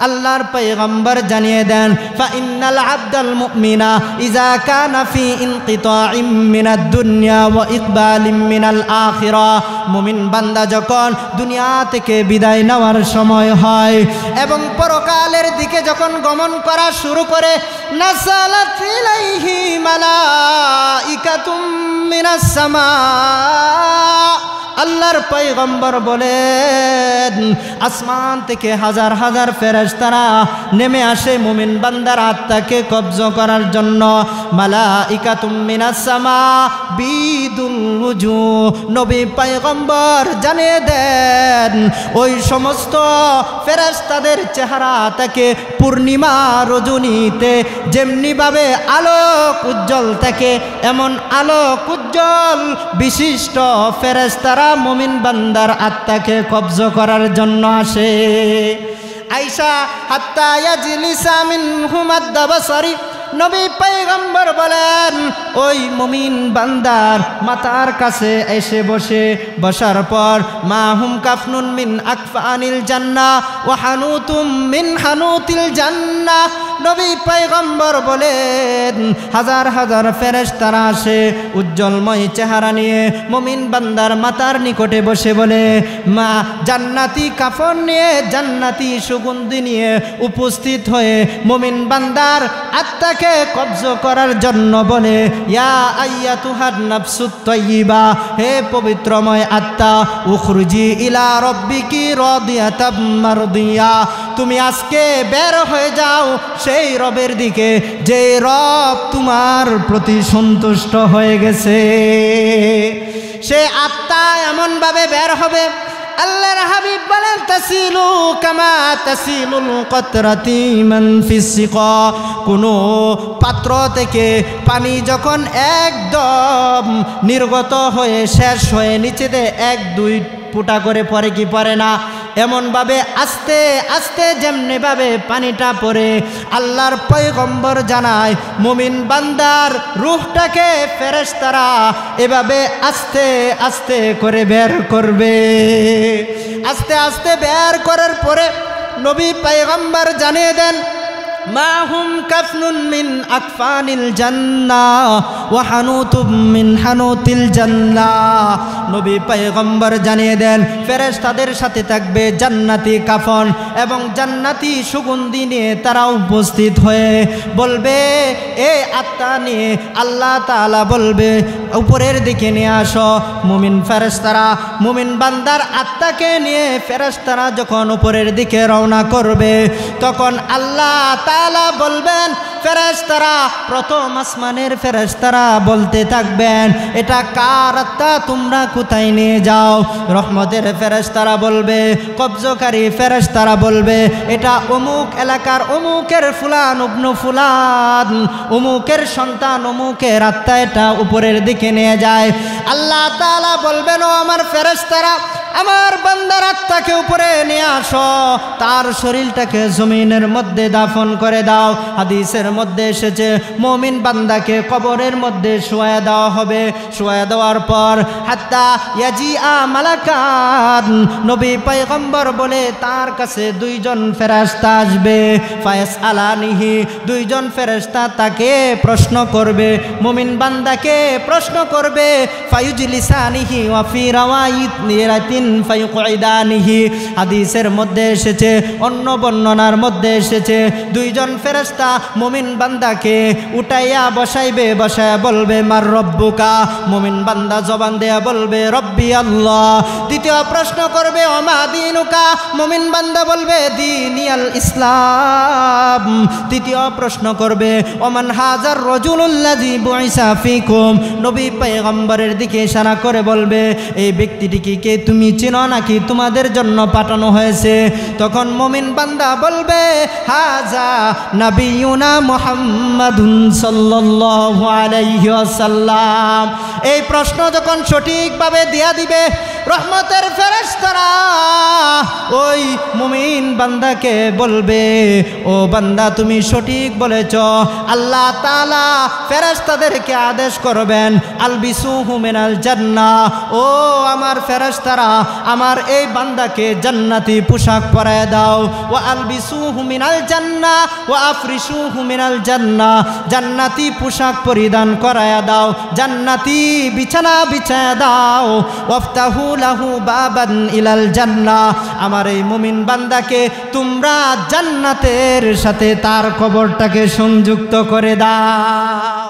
আল্লাহর পয়গম্বর জানিয়ে দেন ফাইন্নাল আবদাল মুমিনা ইযা কানা ফি ইনকিতাইম মিনাদ দুনিয়া ওয়া ইকবালিম মিনাল আখিরা, মুমিন বান্দা যখন দুনিয়া থেকে বিদায় নেওয়ার সময় হয় এবং পরকালের দিকে যখন গমন করা শুরু করে, নাযালাত ইলাইহি মালাইকাতুম মিনাস সামা, আল্লাহর পয়গম্বর বলেন আসমান থেকে হাজার হাজার ফেরেশতারা নেমে আসে মুমিন বান্দার আত্মাকে কবজ করার জন্য। মালাইকাতুম মিনাস সামা বিদুল ওয়ুজুহ, নবী পয়গম্বর জানিয়ে দেন ওই সমস্ত ফেরেশতাদের চেহারা থাকে পূর্ণিমা রজনীতে যেমনিভাবে আলোক উজ্জ্বল থাকে, এমন আলোক উজ্জ্বল বিশিষ্ট ফেরেশতারা মুমিন বান্দার আত্মাকে কবজ করার জন্য আসে। আয়েশা হাত্তা ইয়াজলিসা মিনহুম আদ-দাবসারি, নবী পয়গম্বর বলেন ওই মুমিন বান্দার মাথার কাছে এসে বসার পর মাহুম কাফনুন মিন আকফানিল জান্নাহ ওয়া হানুতুম মিন হানুতিল জান্নাহ, নবী পয়গম্বর বলেন হাজার হাজার ফেরেশতারা আসে উজ্জ্বলময় চেহারা নিয়ে মুমিন বান্দার মাথার নিকটে বসে বলে মা জান্নাতি কাফন নিয়ে জান্নাতি সুগন্ধি নিয়ে উপস্থিত হয়ে মুমিন বান্দার আত্মাকে কবজ করার জন্য বলে ইয়া আইয়াতুহান নাফসুত তাইয়্যিবা, হে পবিত্রময় আত্মা, উখরুজি ইলা রাব্বিকি রাদিয়াতাম মারদিয়া, তুমি আজকে বের হয়ে যাও সেই রবের দিকে যে রব তোমার প্রতি সন্তুষ্ট হয়ে গেছে। সে আত্মা এমনভাবে বের হবে, আল্লাহর হাবিব বলেন তাসিলু কামা তাসিলুল কতরাতি মান ফিস সিকা, কোনো পাত্র থেকে পানি যখন একদম নির্গত হয়ে শেষ হয়ে নিচেতে এক দুই ফুটা করে পড়ে কি পড়ে না, এমনভাবে আস্তে আস্তে যেমনিভাবে পানিটা পড়ে, আল্লাহর পয়গম্বর জানায় মুমিন বান্দার রূহটাকে ফেরেশতারা এভাবে আস্তে আস্তে করে বের করবে। আস্তে আস্তে বের করার পরে নবী পয়গম্বর জানিয়ে দেন মাহুম কাফনুন মিন আকফানিল জান্নাহ ওয়া হানুতুম মিন হানুতিল জান্নাহ, নবী পয়গম্বর জানিয়ে দেন ফেরেশতাদের সাথে থাকবে জান্নাতি কাফন এবং জান্নাতি সুগন্ধি নিয়ে তারা উপস্থিত হয়ে বলবে এ আত্মা নিয়ে আল্লাহ তাআলা বলবে উপরের দিকে নিয়ে আসো। মুমিন ফেরেশতারা মুমিন বান্দার আত্মাকে নিয়ে ফেরেশতারা যখন উপরের দিকে রওনা করবে তখন আল্লাহ তাআলা বলবেন, ফেরেশতারা প্রথম আসমানের ফেরেশতারা বলতে থাকবেন এটা কার আত্মা, তোমরা কোথায় নিয়ে যাও? রহমতের ফেরেশতারা বলবে, কবজকারী ফেরেশতারা বলবে এটা অমুক এলাকার অমুকের ফুলান ইবনে ফুলান, অমুকের সন্তান অমুকের আত্মা, এটা উপরের দিকে নিয়ে যায়। আল্লাহ তাআলা বলবেন ও আমার ফেরেশতারা আমার বান্দার আত্মাকে উপরে নিয়ে আসো, তার শরীরটাকে জমিনের মধ্যে দাফন করে দাও। হাদিসের মধ্যে এসেছে মুমিন বান্দাকে কবরের মধ্যে শোয়া দেওয়া হবে। শোয়া দেওয়ার পর হাত্তা ইয়াজিআ মালাকান, নবী পয়গম্বর বলে তার কাছে দুইজন ফেরেশতা আসবে। ফায়াসআলানিহি, দুইজন ফেরেশতা তাকে প্রশ্ন করবে, মুমিন বান্দাকে প্রশ্ন করবে। ফায়ুজলিসানিহি ওয়া ফি রাওয়ায়াতিন ফায়ুকঈদানিহি, হাদিসের মধ্যে এসেছে অন্য বর্ণনার মধ্যে এসেছে দুইজন ফেরেশতা মুমিন বান্দাকে উঠাইয়া বসাইবে, বসায়া বলবে মার রব্বুকা, মুমিন বান্দা জবান দেয়া বলবে রব্বি আল্লাহ। দ্বিতীয় প্রশ্ন করবে ওমা দীনুকা, মুমিন বান্দা বলবে দীনিয়াল ইসলাম। তৃতীয় প্রশ্ন করবে ওমান হাজার রাজুলুল্লাযী বুইসা ফীকুম, নবী পয়গম্বরের দিকে ইশারা করে বলবে এই ব্যক্তিটিকে কে তুমি চিনো নাকি তোমাদের জন্য পাঠানো হয়েছে? তখন মুমিন বান্দা বলবে হাজা নবিয়ুনা মুহাম্মাদুন সাল্লাল্লাহু আলাইহি ওয়াসাল্লাম। এই প্রশ্ন যখন সঠিকভাবে দিয়া দিবে রহমতের ফেরেশতারা ওই মুমিন বান্দাকে বলবে, ও বান্দা তুমি সঠিক বলেছ। আল্লাহ তাআলা ফেরেশতাদেরকে আদেশ করবেন, আলবিসুহু মিনাল জান্নাহ, ও আমার ফেরেশতারা আমার এই বান্দাকে জান্নাতি পোশাক পরায় দাও। ওয়া আলবিসুহু মিনাল জান্নাহ ওয়া আফরিশুহু মিনাল জান্নাহ, জান্নাতি পোশাক পরিধান করায়া দাও, জান্নাতি বিছানা বিছায়া দাও। ওয়াফতাহু লাহু বাবান ইলাল জান্নাহ, আমার এই মুমিন বান্দাকে তোমরা জান্নাতের সাথে তার কবরটাকে সংযুক্ত করে দাও।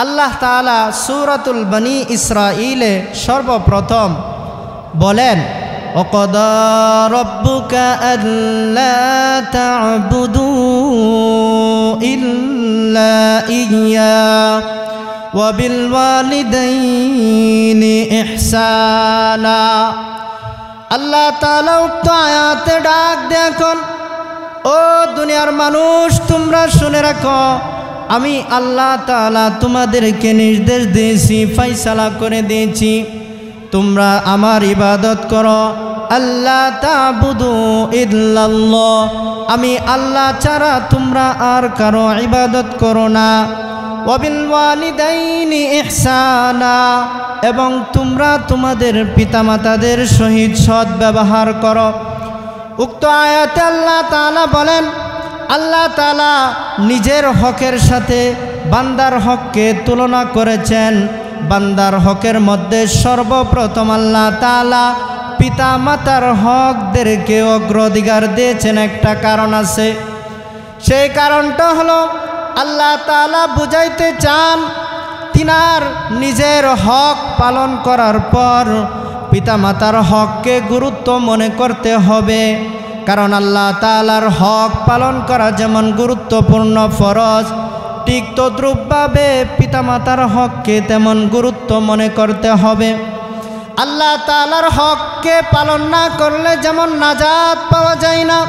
আল্লাহ তাআলা সূরাতুল বনী ইসরাঈলে সর্বপ্রথম বলেন, ওয়াকাদা রাব্বুকা আল্লা তা'বুদু ইল্লা ইয়্যা ওয়া বিল ওয়ালিদাইনি ইহসানা। আল্লাহ তাআলা উক্ত আয়াতে ডাক দেখুন, ও দুনিয়ার মানুষ তোমরা শুনে রাখো, আমি আল্লাহ তাআলা তোমাদেরকে নির্দেশ দিয়েছি, ফয়সালা করে দিয়েছি, তোমরা আমার ইবাদত করো। আল্লাহ তা'বুদু ইল্লাল্লাহ, আমি আল্লাহ ছাড়া তোমরা আর কারো ইবাদত করো না। ওয়া বিল ওয়ালিদাইনি ইহসানা, এবং তোমরা তোমাদের পিতামাতাদের সহিত সৎ ব্যবহার করো। উক্ত আয়াতে আল্লাহ তাআলা বলেন, আল্লাহ তাআলা নিজের হকের সাথে বান্দার হককে তুলনা করেছেন। বান্দার হকের মধ্যে সর্বপ্রথম আল্লাহ তাআলা পিতা মাতার হকদেরকে অগ্রাধিকার দিয়েছেন। একটা কারণ আছে, সেই কারণটা হলো আল্লাহ তাআলা বুঝাইতে চান তিনার নিজের হক পালন করার পর পিতা মাতার হককে গুরুত্ব মনে করতে হবে। কারণ আল্লাহ তাআলার হক পালন করা যেমন গুরুত্বপূর্ণ ফরজ, ঠিক তদ্রূপভাবে পিতামাতার হককে তেমন গুরুত্ব মনে করতে হবে। আল্লাহ তাআলার হককে পালন না করলে যেমন নাজাত পাওয়া যায় না,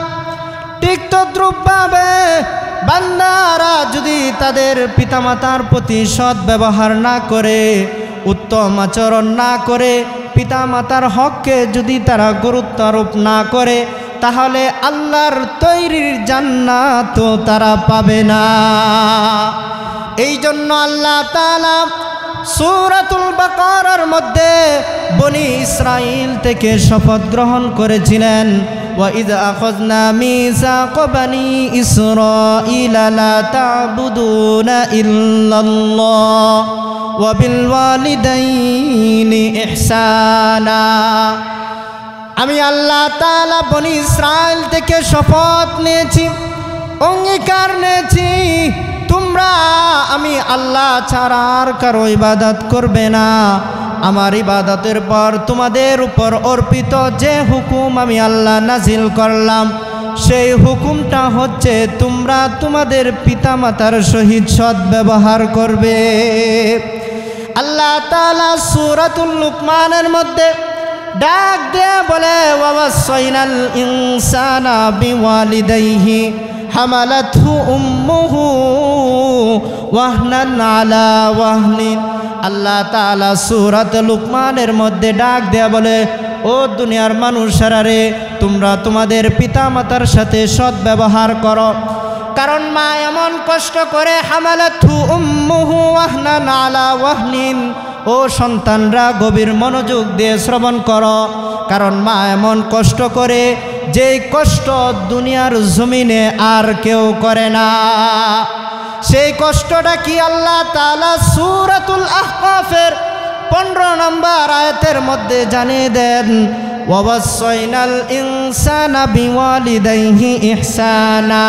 ঠিক তদ্রূপভাবে বান্দারা যদি তাদের পিতামাতার প্রতি সৎ ব্যবহার না করে, উত্তম আচরণ না করে, পিতামাতার হককে যদি তারা গুরুত্ব আরোপ না করে, তাহলে আল্লাহর তৈরির জান্নাত তারা পাবে না। এই জন্য আল্লাহ তাআলা সূরাতুল বাকারার মধ্যে বনী ইসরাঈল থেকে শপথ গ্রহণ করেছিলেন, ওয়া ইয আখাযনা মিসাকা বনী ইসরাঈলা লা তা'বুদুনা ইল্লাল্লাহ ওয়া বিল ওয়ালিদাইনি ইহসানা। আমি আল্লাহ তাআলা বনী ইসরাঈল থেকে শপথ নিয়েছি, অঙ্গীকার নিয়েছি, তোমরা আমি আল্লাহ ছাড়া আর কারো ইবাদত করবে না। আমার ইবাদতের পর তোমাদের উপর অর্পিত যে হুকুম আমি আল্লাহ নাজিল করলাম, সেই হুকুমটা হচ্ছে তোমরা তোমাদের পিতামাতার সহিত সৎ ব্যবহার করবে। আল্লাহ তাআলা সূরাতুল লুকমানের মধ্যে ডাক দিয়ে বলে, ওয়াসাইনাল ইনসানা বিওয়ালিদাইহি হামালাতহু উম্মুহু ওয়াহনান আলা ওয়াহনিন। আল্লাহ তাআলা সূরাত লুকমানের মধ্যে ডাক দিয়ে বলে, ও দুনিয়ার মানুষেরা রে, তোমরা তোমাদের পিতামাতার সাথে সৎ ব্যবহার করো। কারণ মা এমন কষ্ট করে, হামালাতহু উম্মুহু ওয়াহনান আলা ওয়াহনিন, ও সন্তানরা গভীর মনোযোগ দিয়ে শ্রবণ করো। কারণ মা এমন কষ্ট করে যেই কষ্ট দুনিয়ার জমিনে আর কেউ করে না। সেই কষ্টটা কি আল্লাহ তাআলা সূরাতুল আহকাফের 15 নম্বর আয়াতের মধ্যে জানিয়ে দেন, ওয়াসাইনাল ইনসানা বিওয়ালিদাইহি ইহসানা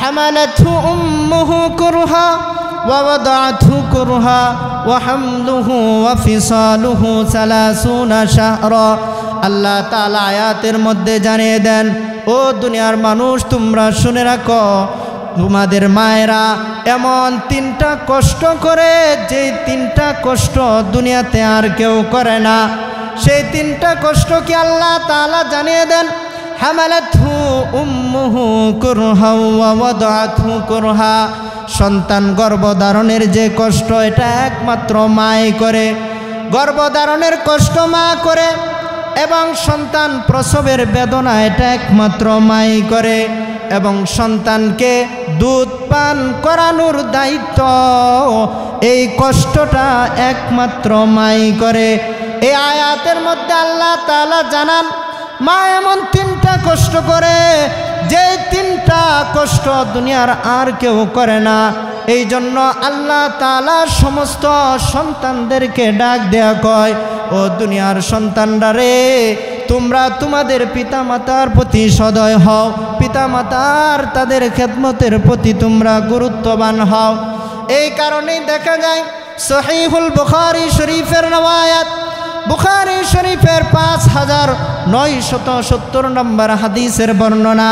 হামালাতহু উম্মুহু কুরহা ووضعته كرها وحمله وفصاله 30 شهرا। আল্লাহ তাআলা আয়াতের মধ্যে জানিয়ে দেন, ও দুনিয়ার মানুষ তোমরা শুনে রাখো, তোমাদের মায়েরা এমন 3টা কষ্ট করে, যে 3টা কষ্ট দুনিয়াতে আর কেউ করে না। সেই 3টা কষ্ট কি আল্লাহ তাআলা জানিয়ে দেন, হামালাতহু উম্মুহু কুরহা ওয়া ওয়াদাতহু কুরহা। সন্তান গর্ভধারণের যে কষ্ট, এটা একমাত্র মাই করে। গর্ভধারণের কষ্ট মা করে এবং সন্তান প্রসবের বেদনা এটা একমাত্র মাই করে এবং সন্তানকে দুধ পান করানোর দায়িত্ব এই কষ্টটা একমাত্র মাই করে। এই আয়াতের মধ্যে আল্লাহ তাআলা জানান মা এমন তিনটা কষ্ট করে যে তিনটা কষ্ট দুনিয়ার আর কেউ করে না। এই জন্য আল্লাহ তাআলা সমস্ত সন্তানদেরকে ডাক দেয়া কয়, ও দুনিয়ার সন্তানরা রে, তোমরা তোমাদের পিতামাতার প্রতি সদয় হও, পিতামাতার তাদের খেদমতের প্রতি তোমরা গুরুত্ববান হও। এই কারণেই দেখা যায় সহিহুল বুখারী শরীফের রওয়ায়াত, বুখারী শরীফের 5970 নম্বর হাদিসের বর্ণনা,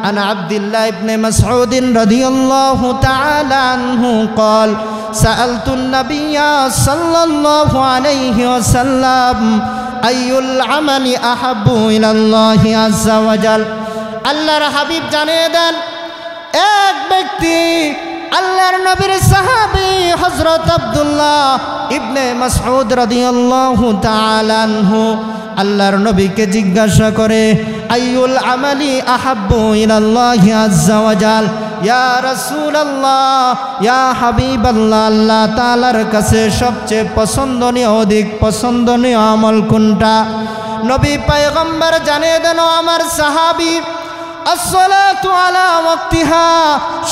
আন আব্দুল্লাহ ইবনে মাসউদ রাদিয়াল্লাহু তাআলা আনহু قال سألت النبي صلى الله عليه وسلم أي العمل أحب إلى الله عز وجل। আল্লাহর হাবিব জানিয়ে দেন, এক ব্যক্তি আল্লাহর নবীর সাহাবী হযরত আব্দুল্লাহ ইবনে মাসউদ রাদিয়াল্লাহু তাআলা আনহু আল্লাহর নবীকে জিজ্ঞাসা করে, আইয়ুল আমালি আহাব্বু ইলাল্লাহি আযজা ওয়াজাল, ইয়া রাসূলুল্লাহ, ইয়া হাবিবাল্লাহ, আল্লাহ তাআলার কাছে সবচেয়ে পছন্দনীয়, অধিক পছন্দনীয় আমল কোনটা? নবী পয়গম্বর জানিয়ে দেন, আমার সাহাবী, আসসালাতু আলা ওয়াক্তিহা,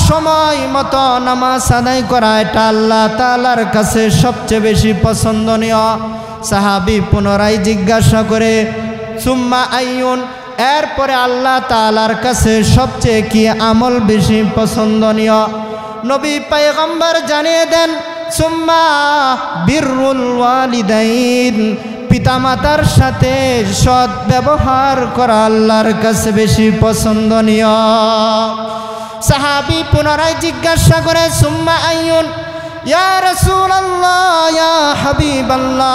সময় মতো নামাজ আদায় করা, এটা আল্লাহ তাআলার কাছে সবচেয়ে বেশি পছন্দনীয়। সাহাবী পুনরায় জিজ্ঞাসা করে, সুম্মা আইয়ুন, এরপরে আল্লাহ তাআলার কাছে সবচেয়ে কি আমল বেশি পছন্দনীয়? নবী পয়গম্বর জানিয়ে দেন, সুম্মা বিররুল ওয়ালিদাইন, পিতামাতার সাথে সৎ ব্যবহার করা আল্লাহর কাছে বেশি পছন্দনীয়। সাহাবী পুনরায় জিজ্ঞাসা করে, সুম্মা আইয়ুন, ইয়া রাসূলুল্লাহ, ইয়া হাবিবাল্লাহ,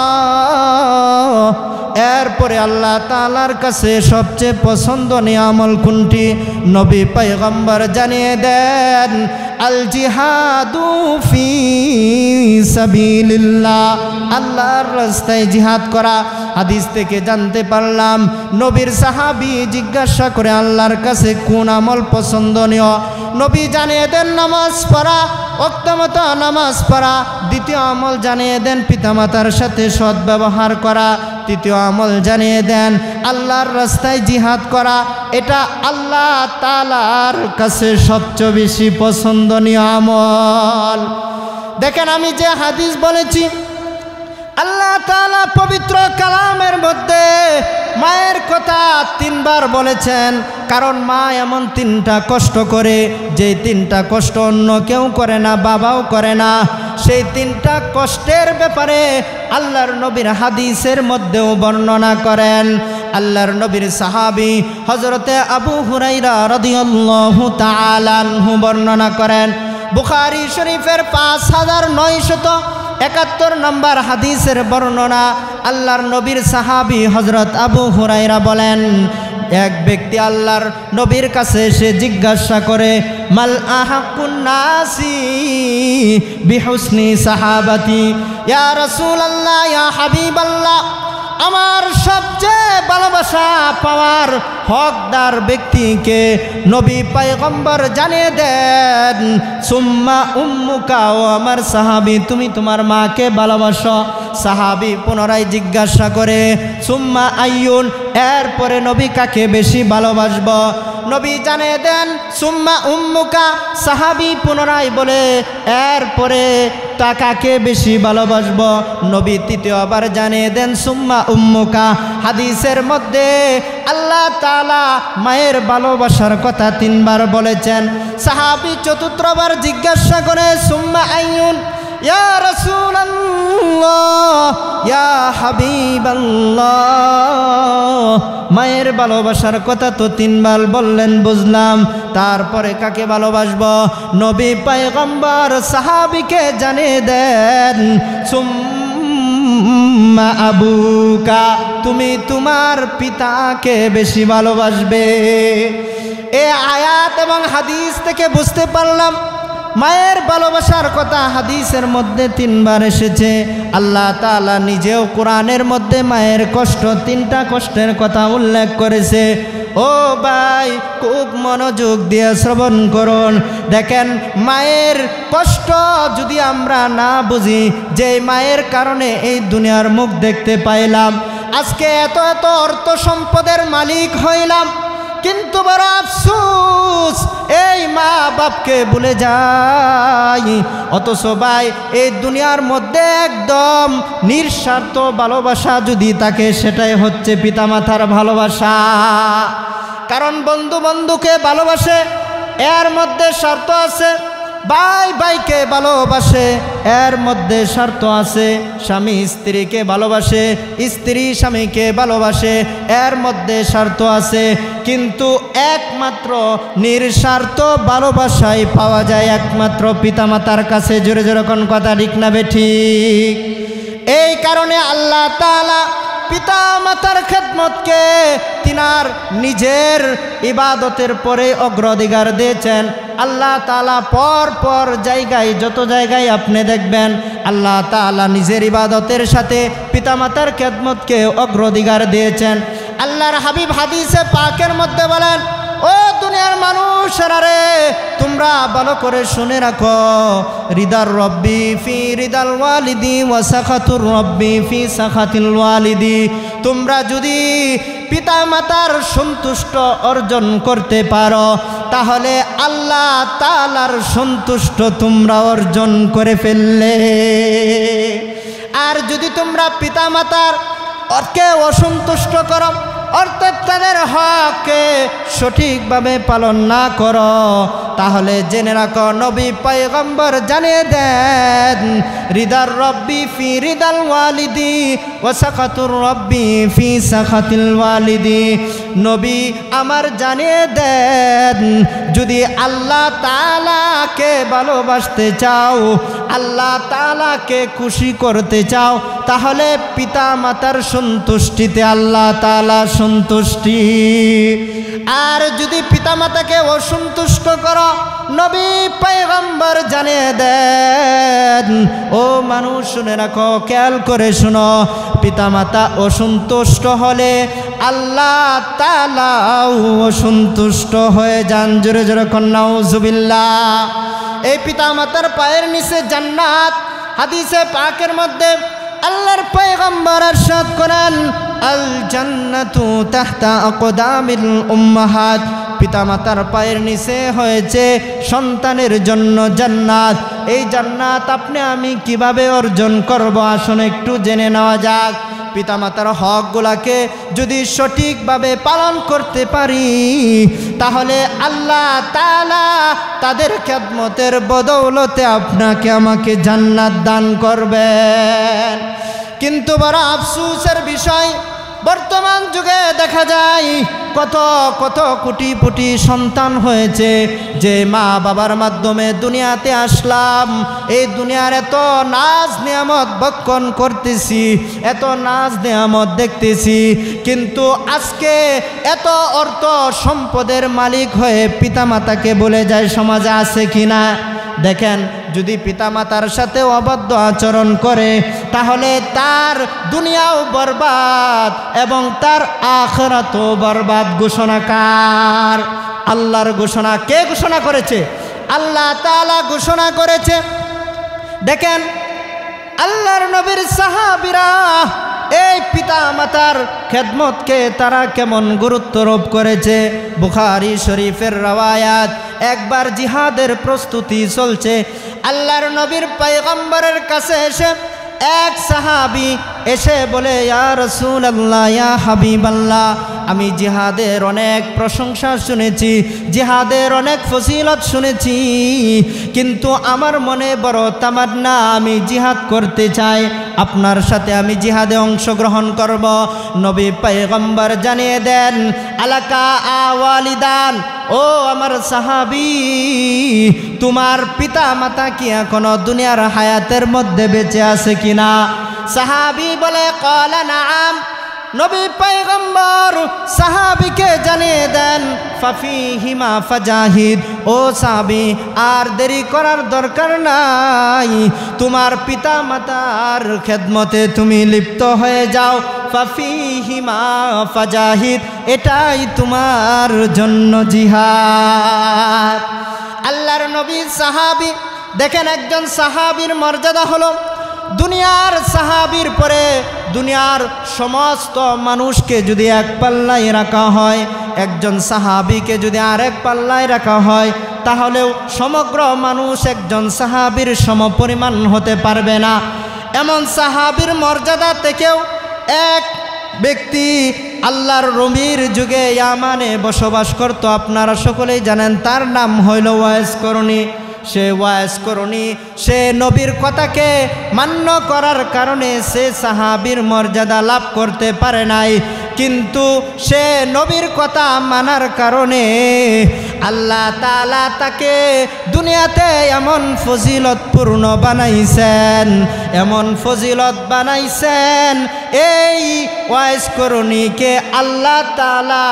এরপরে আল্লাহ তাআলার কাছে সবচেয়ে পছন্দনীয় আমল কোনটি? নবী পয়গম্বর জানিয়ে দেন, আল জিহাদু ফি সাবিলিল্লাহ, আল্লাহর রাস্তায় জিহাদ করা। হাদিস থেকে জানতে পারলাম নবীর সাহাবী জিজ্ঞাসা করে আল্লাহর কাছে কোন আমল পছন্দনীয়। নবী জানিয়ে দেন নামাজ পড়া, ওয়াক্তমতো নামাজ পড়া। দ্বিতীয় আমল জানিয়ে দেন পিতামাতার সাথে সৎ ব্যবহার করা। তৃতীয় আমল জানিয়ে দেন আল্লাহর রাস্তায় জিহাদ করা। এটা আল্লাহ তাআলার কাছে সবচেয়ে বেশি পছন্দনীয় আমল। দেখেন, আমি যে হাদিস বলেছি, আল্লাহ তাআলা পবিত্র কালামের মধ্যে মায়ের কথা 3 বার বলেছেন, কারণ মা এমন 3টা কষ্ট করে যে 3টা কষ্ট অন্য কেউ করে না, বাবাও করে না। সেই 3টা কষ্টের ব্যাপারে আল্লাহর নবীর হাদিসের মধ্যেও বর্ণনা করেন। আল্লাহর নবীর সাহাবী হযরতে আবু হুরায়রা রাদিয়াল্লাহু তাআলা আনহু বর্ণনা করেন, বুখারী শরীফের 5971 নম্বর হাদিসের বর্ণনা। আল্লাহর নবীর সাহাবী হযরত আবু হুরায়রা বলেন, এক ব্যক্তি আল্লাহর নবীর কাছে এসে জিজ্ঞাসা করে, মাল আহাকুন নাসি বিহুসনি সাহাবাতি, ইয়া রাসূলুল্লাহ, ইয়া হাবিবাল্লাহ, আমার সবচেয়ে ভালোবাসা পাওয়ার হকদার ব্যক্তিকে? নবী পয়গম্বর জানিয়ে দেন, সুম্মা উম্মুকা, ও আমার সাহাবী, তুমি তোমার মাকে ভালোবাসো। সাহাবী পুনরায় জিজ্ঞাসা করে, সুম্মা আইয়ুন, এরপরে নবী কাকে বেশি ভালোবাসব? নবী জানিয়ে দেন, সুম্মা উম্মুকা। সাহাবী পুনরায় বলে, এরপরে তা কাকে বেশি ভালোবাসব? নবী তৃতীয়বার জানিয়ে দেন, সুম্মা উম্মুকা। হাদিসের মধ্যে আল্লাহ তাআলা মায়ের ভালোবাসার কথা 3 বার বলেছেন। সাহাবী চতুর্থবার জিজ্ঞাসা করে, সুম্মা আইয়ুন, ইয়া রাসূলুল্লাহ, ইয়া হাবিবাল্লাহ, মায়ের ভালোবাসার কথা তো 3 বার বললেন, বুঝলাম, তারপরে কাকে ভালোবাসব? নবী পয়গম্বর সাহাবীকে জানিয়ে দেন, সুম্মা আবুকা, তুমি তোমার পিতাকে বেশি ভালোবাসবে। এই আয়াত এবং হাদিস থেকে বুঝতে পারলাম মায়ের ভালোবাসার কথা হাদিসের মধ্যে 3 বার এসেছে। আল্লাহ তাআলা নিজেও কোরআনের মধ্যে মায়ের কষ্ট, 3টা কষ্টের কথা উল্লেখ করেছে। ও ভাই, খুব মনোযোগ দিয়ে শ্রবণ করুন। দেখেন, মায়ের কষ্ট যদি আমরা না বুঝি, যে মায়ের কারণে এই দুনিয়ার মুখ দেখতে পাইলাম, আজকে এত এত অর্থ সম্পদের মালিক হইলাম, কিন্তু বড় আফসোস এই মা বাপকে ভুলে যাই। অথচ ভাই, এই দুনিয়ার মধ্যে একদম নিঃস্বার্থ ভালোবাসা যদি থাকে, সেটাই হচ্ছে পিতামাতার ভালোবাসা। কারণ বন্ধু বন্ধুকে ভালোবাসে, এর মধ্যে স্বার্থ আছে। ভাই ভাইকে ভালোবাসে, এর মধ্যে স্বার্থ আছে। স্বামী স্ত্রীকে ভালোবাসে, স্ত্রী স্বামীকে ভালোবাসে, এর মধ্যে স্বার্থ আছে। কিন্তু একমাত্র নিঃস্বার্থ ভালোবাসাই পাওয়া যায় একমাত্র পিতামাতার কাছে। জোরে জোরে কোন কথা ঠিক না বেঠিক? এই কারণে আল্লাহ তাআলা পিতা মাতার খেদমতকে তিনার নিজের ইবাদতের পরে অগ্রাধিকার দিয়েছেন। আল্লাহ তাআলা পর পর জায়গায়, যত জায়গায় আপনি দেখবেন, আল্লাহ তাআলা নিজের ইবাদতের সাথে পিতামাতার খেদমতকে অগ্রাধিকার দিয়েছেন। আল্লাহর হাবিব হাদিসে পাকের মধ্যে বলেন, ও দুনিয়ার মানুষেরা রে, তোমরা ভালো করে শুনে রাখো, রিদার রব্বি ফি রিদাল ওয়ালিদি ওয়া সাখাতুর রব্বি ফি সাখাতিল ওয়ালিদি। তোমরা যদি পিতা মাতার সন্তুষ্ট অর্জন করতে পারো, তাহলে আল্লাহ তাআলার সন্তুষ্ট তোমরা অর্জন করে ফেললে। আর যদি তোমরা পিতা মাতার অর্থকে অসন্তুষ্ট করো, অর্থাৎ তাদের হককে সঠিকভাবে পালন না করো, তাহলে জেনে রাখো, নবী পয়গম্বর জানিয়ে দেন, রিদার রব্বি ফি রিদাল ওয়ালিদি ওয়া সাখাতুর রব্বি ফি সাখাতিল ওয়ালিদি। নবী আমার জানিয়ে দেন, যদি আল্লাহ তাআলাকে ভালোবাসতে চাও, আল্লাহ তাআলাকে খুশি করতে চাও, তাহলে পিতা মাতার সন্তুষ্টিতে আল্লাহ তাআলা সন্তুষ্টি। আর যদি পিতামাতাকে অসন্তুষ্ট করো, নবী পয়গম্বর জানিয়ে দেন, ও মানুষ শুনে রাখো, খেয়াল করে শুনো, পিতামাতা অসন্তুষ্ট হলে আল্লাহ তাআলাও অসন্তুষ্ট হয়ে যান। জোরে জোরে নাউজুবিল্লাহ। এই পিতামাতার পায়ের নিচে জান্নাত। হাদিসে পাকের মধ্যে আল্লাহর পয়গম্বর ইরশাদ করেন, আল জান্নাতু তাহতা আকদামিল উম্মাহাত। পিতামাতার পায়ের নিচে হয়েছে সন্তানের জন্য জান্নাত। এই জান্নাত আপনি আমি কিভাবে অর্জন করব, আসুন একটু জেনে নেওয়া যাক। পিতামাতার হকগুলাকে যদি সঠিকভাবে পালন করতে পারি, তাহলে আল্লাহ তাআলা তাদের খেদমতের বদৌলতে আপনাকে আমাকে জান্নাত দান করবেন। কিন্তু বড় আফসোসের বিষয়, বর্তমান যুগে দেখা যায় কত কত কোটি কোটি সন্তান হয়েছে, যে মা বাবার মাধ্যমে দুনিয়াতে আসলাম। এই দুনিয়ার এত নাজ নিয়ামত ভক্ষণ করতেছি, এত নাজ নিয়ামত দেখতেছি, কিন্তু আজকে এত অর্থ সম্পদের মালিক হয়ে পিতামাতাকে বলে যায়। সমাজে আছে কিনা? দেখেন, যদি পিতামাতার সাথে অবাধ্য আচরণ করে, তাহলে তার দুনিয়াও বরবাদ এবং তার আখিরাতও বরবাদ। ঘোষণাকার আল্লাহর ঘোষণা। কে ঘোষণা করেছে? আল্লাহ তাআলা ঘোষণা করেছে। দেখেন, আল্লাহর নবীর সাহাবীরা এই পিতা মাতার খেদমতকে তারা কেমন গুরুত্বারোপ করেছে। বুখারী শরীফের রওয়ায়াত, একবার জিহাদের প্রস্তুতি চলছে, আল্লাহর নবীর পয়গম্বরের কাছে এসে এক সাহাবী এসে বলে, ইয়া রাসূলুল্লাহ, ইয়া হাবিবাল্লাহ, আমি জিহাদের অনেক প্রশংসা শুনেছি, জিহাদের অনেক ফজিলত শুনেছি, কিন্তু আমার মনে বড় তামান্না, আমি জিহাদ করতে চাই, আপনার সাথে আমি জিহাদে অংশগ্রহণ করব। নবী পয়গম্বর জানিয়ে দেন, আলাকা আওয়ালিদান, ও আমার সাহাবী, তোমার পিতা মাতা কি এখনো দুনিয়ার হায়াতের মধ্যে বেঁচে আছে কিনা? সাহাবী বলে, ক্বালা নাআম, নবী পয়গম্বর সাহাবীকে জানিয়ে দেন ফাফিহিমা ফাজাহিদ, ও সাহাবী আর দেরি করার দরকার নাই, তোমার পিতা মাতার খেদমতে তুমি লিপ্ত হয়ে যাও। ফাফিহিমা ফাজাহিদ, এটাই তোমার জন্য জিহাদ। আল্লাহর নবী সাহাবী, দেখেন একজন সাহাবীর মর্যাদা হলো দুনিয়ার সাহাবীর পরে দুনিয়ার সমস্ত মানুষকে যদি এক পাল্লায় রাখা হয়, একজন সাহাবীকে যদি আরেক পাল্লায় রাখা হয়, তাহলেও সমগ্র মানুষ একজন সাহাবীর সমপরিমাণ হতে পারবে না। এমন সাহাবীর মর্যাদা থেকেও এক ব্যক্তি আল্লাহর নবীর যুগে ইয়ামানে বসবাস করত, আপনারা সকলেই জানেন, তার নাম হইল ওয়াইস করণী। সে ওয়াইস করণী, সে নবীর কথাকে মান্য করার কারণে সে সাহাবীর মর্যাদা লাভ করতে পারে নাই, কিন্তু সে নবীর কথা মানার কারণে আল্লাহ তাআলা তাকে দুনিয়াতে এমন ফজিলতপূর্ণ বানাইছেন, এমন ফজিলত বানাইছেন, এই ওয়াইস করণীকে আল্লাহ তাআলা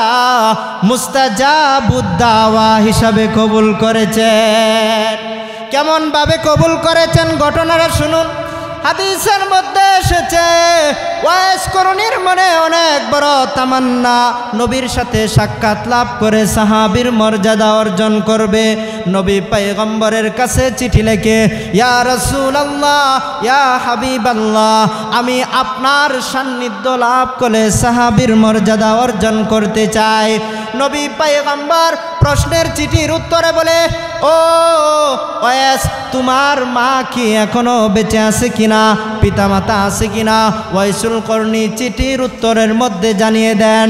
মুস্তাজাবুদ দাওয়া হিসাবে কবুল করেছেন। কেমন ভাবে কবুল করেছেন ঘটনাটা শুনুন। হাদিসের মধ্যে এসেছে ওয়াইস করণীর মনে অনেক বড় তামান্না, নবীর সাথে সাক্ষাৎ লাভ করে সাহাবীর মর্যাদা অর্জন করবে। নবী পয়গম্বরের কাছে চিঠি লেখে, ইয়া রাসূলুল্লাহ, ইয়া হাবিবাল্লাহ, আমি আপনার সান্নিধ্য লাভ করে সাহাবীর মর্যাদা অর্জন করতে চাই। নবী পয়গম্বর প্রশ্নের চিঠির উত্তরে বলে, ও ওয়াইস, তোমার মা কি এখনো বেঁচে আছে কিনা, পিতামাতা আছে কিনা? ওয়াইসুল করণী চিঠির উত্তরের মধ্যে জানিয়ে দেন,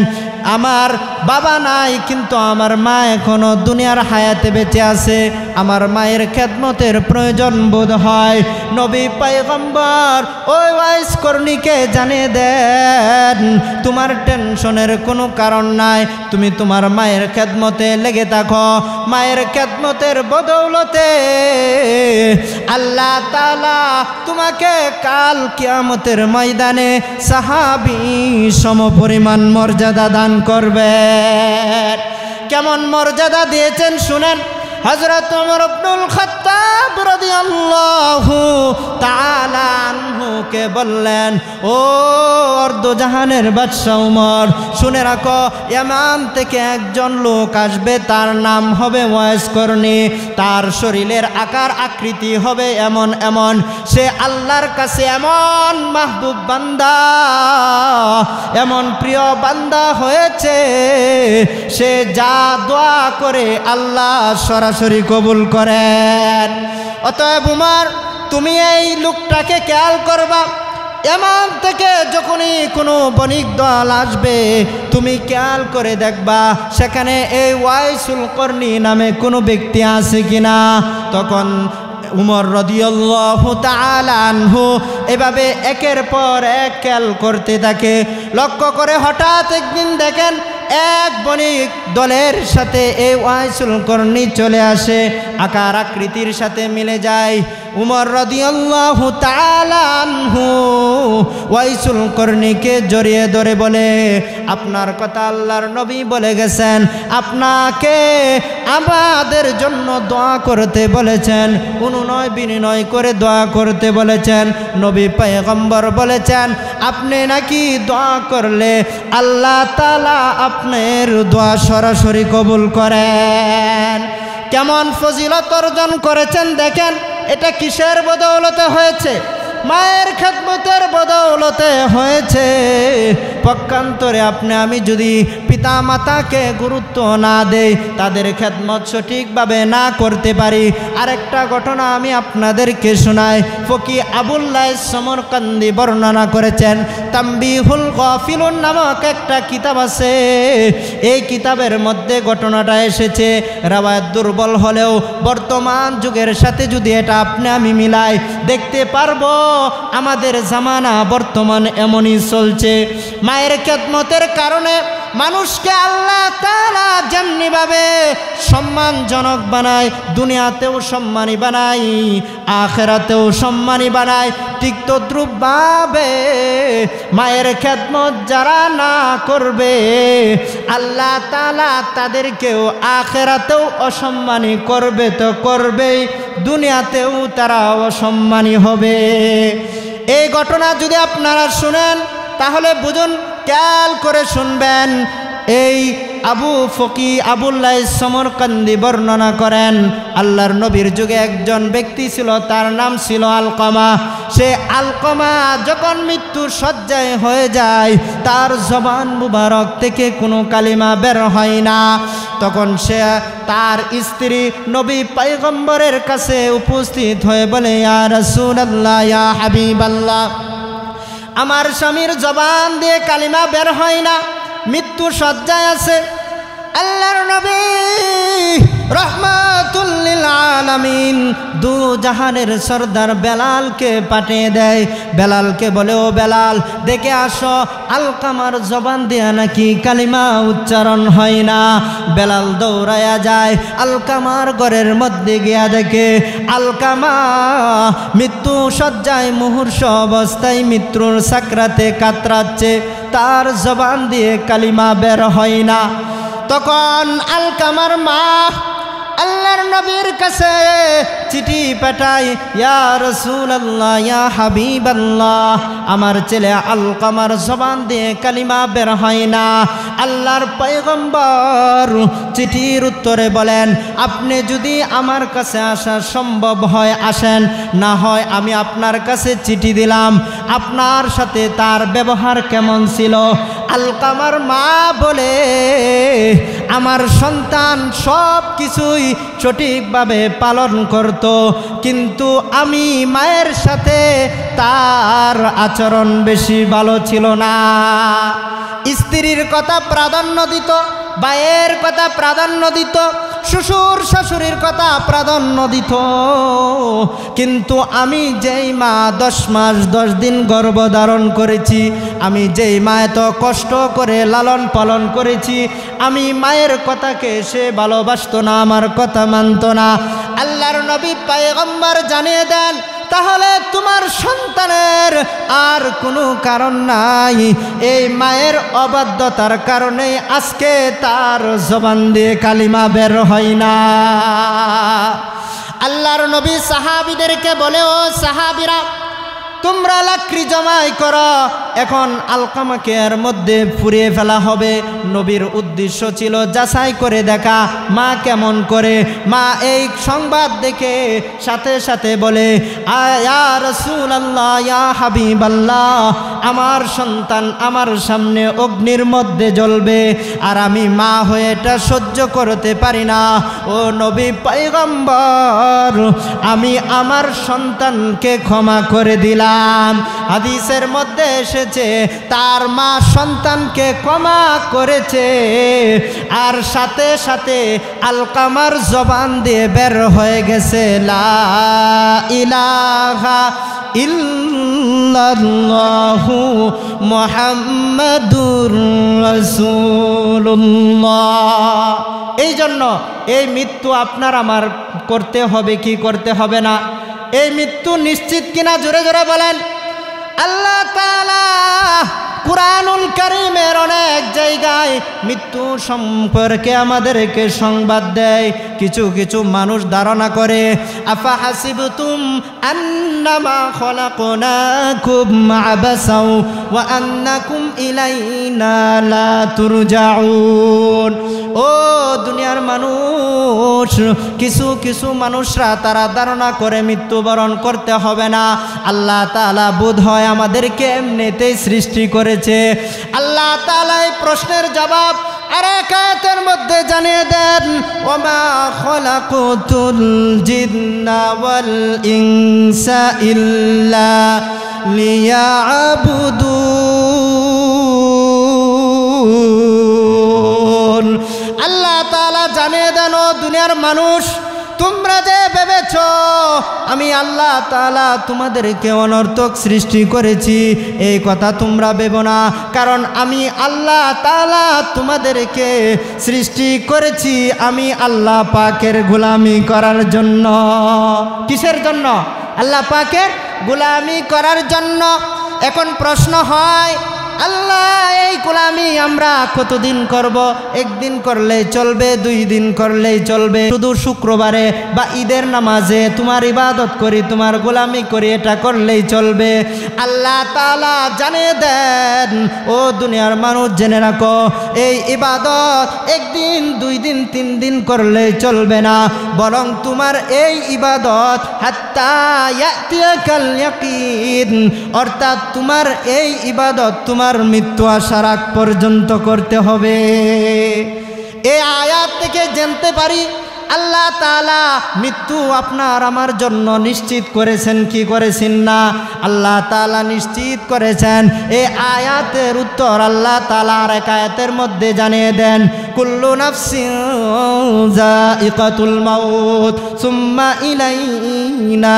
আমার বাবা নাই, কিন্তু আমার মা এখনো দুনিয়ার হায়াতে বেঁচে আছে, আমার মায়ের খেদমতের প্রয়োজন বোধ হয়। নবী পয়গম্বর ওই ওয়াইস করণীকে জানিয়ে দেন, তোমার টেনশনের কোনো কারণ নাই, তুমি তোমার মায়ের খেদমতে লেগে থাকো। মায়ের খেদমতের বদৌলতে আল্লাহ তাআলা তোমাকে কাল কিয়ামতের ময়দানে সাহাবী সমপরিমাণ মর্যাদা দান করবেন। কেমন মর্যাদা দিয়েছেন শুনেন। হযরত ওমর ইবনুল খাত্তাব রাদিয়াল্লাহু তাআলা আনহুকে বললেন, ও অর্ধজাহানের বাদশা ওমর, শুনে রাখো, ইয়ামান থেকে একজন লোক আসবে, তার নাম হবে ওয়াইস করণী, তার শরীরের আকার আকৃতি হবে এমন এমন, সে আল্লাহর কাছে এমন মাহবুব বান্দা, এমন প্রিয় বান্দা হয়েছে, সে যা দোয়া করে আল্লাহ সরাসরি কবুল করেন। অতএব উমর, তুমি এই লোকটাকে খেয়াল করবা, ইয়ামান থেকে যখনই কোনো বণিক দল আসবে, তুমি খেয়াল করে দেখবা সেখানে এই ওয়াইসুল করণী নামে কোনো ব্যক্তি আছে কিনা। তখন উমর রাদিয়াল্লাহু তাআলা আনহু এভাবে একের পর এক খেয়াল করতে থাকে। লক্ষ্য করে হঠাৎ একদিন দেখেন এক বণিক দলের সাথে এই ওয়াইসুল করণী চলে আসে, আকার আকৃতির সাথে মিলে যায়। উমর রাদিয়াল্লাহু তাআলা আনহু ওয়াইসুল করণীকে জড়িয়ে ধরে বলে, আপনার কথা আল্লাহর নবী বলে গেছেন, আপনাকে আমাদের জন্য দোয়া করতে বলেছেন, অনুনয় বিনয় করে দোয়া করতে বলেছেন। নবী পয়গম্বর বলেছেন, আপনি নাকি দোয়া করলে আল্লাহ তাআলা আপনার দোয়া সরাসরি কবুল করেন। কেমন ফজিলত অর্জন করেছেন দেখেন। এটা কিসের বদৌলতে হয়েছে? মায়ের খেদমতের বদৌলতে হয়েছে। পক্ষান্তরে আপনি আমি যদি পিতা মাতাকে গুরুত্ব না দেই, তাদের খেদমত সঠিকভাবে না করতে পারি, আরেকটা ঘটনা আমি আপনাদেরকে শোনাই। ফকি আবুল্লাহ সমরকান্দি বর্ণনা করেছেন, তাম্বিহুল গাফিলুন নামক একটা কিতাব আছে, এই কিতাবের মধ্যে ঘটনাটা এসেছে। রাওয়ায়াত দুর্বল হলেও বর্তমান যুগের সাথে যদি এটা আপনি আমি মিলাই, দেখতে পারবো আমাদের জামানা বর্তমান এমনই চলছে। মায়ের খেদমতের কারণে মানুষকে আল্লাহ তাআলা যেমনি ভাবে সম্মানজনক বানায়, দুনিয়াতেও সম্মানী বানায়, আখিরাতেও সম্মানী বানায়, ঠিক তদ্রূপভাবে মায়ের খেদমত যারা না করবে আল্লাহ তাআলা তাদেরকেও আখিরাতেও অসম্মানী করবে, তো করবেই, দুনিয়াতেও তারা অসম্মানী হবে। এই ঘটনা যদি আপনারা শুনেন তাহলে বুঝুন, খেয়াল করে শুনবেন। এই আবুল্লাহ সমরকান্দি বর্ণনা করেন, আল্লাহর নবীর যুগে একজন ব্যক্তি ছিল, তার নাম ছিল আলকামা। সে আলকামা যখন মৃত্যুর শয্যায় হয়ে যায়, তার জবান মুবারক থেকে কোনো কালিমা বের হয় না। তখন সে তার স্ত্রী নবী পয়গম্বরের কাছে উপস্থিত হয়ে বলে, ইয়া রাসূলুল্লাহ, ইয়া হাবিবাল্লাহ, আমার স্বামীর জবান দিয়ে কালিমা বের হয় না, মৃত্যু শয্যায় আছে। আল্লাহর নবী রহমাতুল লিল আলামিন দু জাহানের সরদার বেলালকে পাঠিয়ে দেয়। বেলালকে বলে, ও বেলাল, দেখে আসো আলকামার জবান দিয়া নাকি কালিমা উচ্চারণ হয় না। বেলাল দৌড়ায়া যায়, আলকামার ঘরের মধ্যে গিয়া দেখে আলকামা মৃত্যু শয্যায় মুহূর্ষ অবস্থায় মৃত্যুর সাকরাতে কাতরাচ্ছে, তার জবান দিয়ে কালিমা বের হয় না। তখন আলকামার মা আল্লাহর নবীর কাছে চিঠি পাঠায়, ইয়া রাসূলুল্লাহ, ইয়া হাবিবাল্লাহ, আমার ছেলে আলকামার জবান দিয়ে কালিমা বের হয় না। আল্লাহর পয়গম্বর চিঠির উত্তরে বলেন, আপনি যদি আমার কাছে আসা সম্ভব হয় আসেন, না হয় আমি আপনার কাছে চিঠি দিলাম, আপনার সাথে তার ব্যবহার কেমন ছিল? আলকামার মা বলে, আমার সন্তান সব কিছুই সঠিকভাবে পালন করত, কিন্তু আমি মায়ের সাথে তার আচরণ বেশি ভালো ছিল না। স্ত্রীর কথা প্রাধান্য দিত, ভাইয়ের কথা প্রাধান্য দিত, শ্বশুর শাশুড়ির কথা প্রাধান্য দিত, কিন্তু আমি যেই মা 10 মাস 10 দিন গর্ভধারণ করেছি, আমি যেই মা এত কষ্ট করে লালন পালন করেছি, আমি মায়ের কথাকে সে ভালোবাসতো না, আমার কথা মানত না। আল্লাহর নবী পয়গম্বর জানিয়ে দেন, তাহলে তোমার সন্তানের আর কোনো কারণ নাই, এই মায়ের অবাধ্যতার কারণে আজকে তার জবান দিয়ে কালিমা বের হয় না। আল্লাহর নবী সাহাবীদেরকে বলে, ও সাহাবীরা, তোমরা লাকড়ি জমাই করো, এখন আলকামাকে এর মধ্যে পুড়িয়ে ফেলা হবে। নবীর উদ্দেশ্য ছিল যাচাই করে দেখা মা কেমন করে। মা এই সংবাদ দেখে সাথে সাথে বলে, ইয়া রাসূলুল্লাহ, ইয়া হাবিবাল্লাহ, আমার সন্তান আমার সামনে অগ্নির মধ্যে জ্বলবে, আর আমি মা হয়ে এটা সহ্য করতে পারি না। ও নবী পয়গম্বর, আমি আমার সন্তানকে ক্ষমা করে দিলাম। হাদিসের মধ্যে এসেছে তার মা সন্তানকে ক্ষমা করেছে, আর সাথে সাথে আলকামার জবান দিয়ে বের হয়ে গেছে, লা ইলাহা ইল্লাল্লাহু মুহাম্মাদুর রাসূলুল্লাহ। এই জন্য এই মৃত্যু আপনার আমার করতে হবে কি করতে হবে না? এই মৃত্যু নিশ্চিত কিনা জোরে জোরে বলেন। আল্লাহ তাআলা কুরআনুল কারীমের অনেক জায়গায় মৃত্যু সম্পর্কে আমাদেরকে সংবাদ দেয়। কিছু কিছু মানুষ ধারণা করে, আফা হাসিবতুম আন্নামা খলাকনাকুম আবাসাও ওয়া আন্নাকুম ইলাইনা লা তুরজাউন। ও দুনিয়ার মানুষ, কিছু কিছু মানুষরা তারা ধারণা করে মৃত্যুবরণ করতে হবে না, আল্লাহ তাআলা বোধ হয় আমাদেরকে এমনিতেই সৃষ্টি করেছে। আল্লাহ তাআলা এই প্রশ্নের জবাব আরেক আয়াতের মধ্যে জানিয়ে দেন, ওমা খলাকুতুল জিন্না ওয়াল ইনসা ইল্লা লিয়াবুদুন। আল্লাহ তাআলা জানিয়ে দেন, ও দুনিয়ার মানুষ, তোমরা যে ভেবেছো আমি আল্লাহ তাআলা তোমাদেরকে অনর্থক সৃষ্টি করেছি, এই কথা তোমরা ভেবো না। কারণ আমি আল্লাহ তাআলা তোমাদেরকে সৃষ্টি করেছি আমি আল্লাহ পাকের গোলামি করার জন্য। কিসের জন্য? আল্লাহ পাকের গোলামি করার জন্য। এখন প্রশ্ন হয়, আল্লাহ এই গোলামি আমরা কতদিন করব? একদিন করলেই চলবে, 2 দিন করলেই চলবে, শুধু শুক্রবারে বা ঈদের নামাজে তোমার ইবাদত করি, তোমার গোলামি করি, এটা করলেই চলবে? আল্লাহ তাআলা জানিয়ে দেন, ও দুনিয়ার মানুষ জেনে রাখো, এই ইবাদত 1 দিন 2 দিন 3 দিন করলেই চলবে না, বরং তোমার এই ইবাদত হাত্তা ইয়াতিয়াকাল ইয়াকিন, অর্থাৎ তোমার এই ইবাদত তোমার মৃত্যু আসার আগ পর্যন্ত করতে হবে। এই আয়াত থেকে জানতে পারি আল্লাহ তাআলা মৃত্যু আপনার আমার জন্য নিশ্চিত করেছেন কি করেছেন না? আল্লাহ তাআলা নিশ্চিত করেছেন। এই আয়াতের উত্তর আল্লাহ তাআলা আর এক আয়াতের মধ্যে জানিয়ে দেন, কুল্লু নাফসিন যায়িকাতুল মাউত সুম্মা ইলাইনা